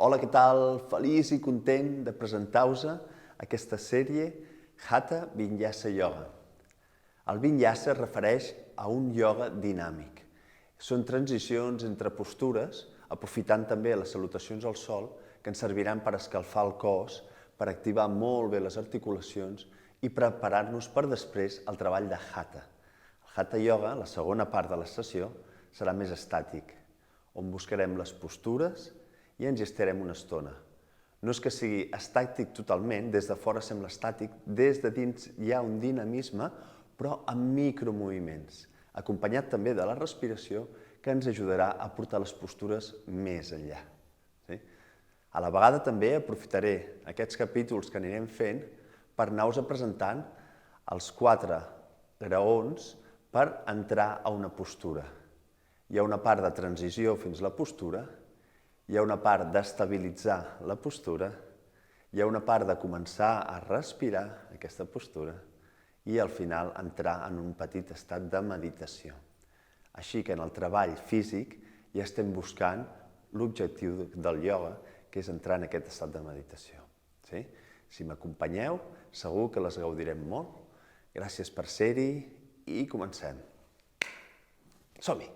Hola, què tal? Feliç i content de presentar-vos aquesta sèrie Hatha Vinyasa Yoga. El Vinyasa es refereix a un ioga dinàmic. Són transicions entre postures, aprofitant també les salutacions al sol, que ens serviran per escalfar el cos, per activar molt bé les articulacions i preparar-nos per després el treball de Hatha. El Hatha Yoga, la segona part de la sessió, serà més estàtic, on buscarem les postures i ens hi estarem una estona. No és que sigui estàtic totalment, des de fora sembla estàtic, des de dins hi ha un dinamisme, però amb micromoviments, acompanyat també de la respiració, que ens ajudarà a portar les postures més enllà. A la vegada també aprofitaré aquests capítols que anirem fent per anar-vos presentant els 4 graons per entrar a una postura. Hi ha una part de transició fins a la postura, hi ha una part d'estabilitzar la postura, hi ha una part de començar a respirar aquesta postura i al final entrar en un petit estat de meditació. Així que en el treball físic ja estem buscant l'objectiu del ioga, que és entrar en aquest estat de meditació. Si m'acompanyeu, segur que les gaudirem molt. Gràcies per ser-hi i comencem. Som-hi!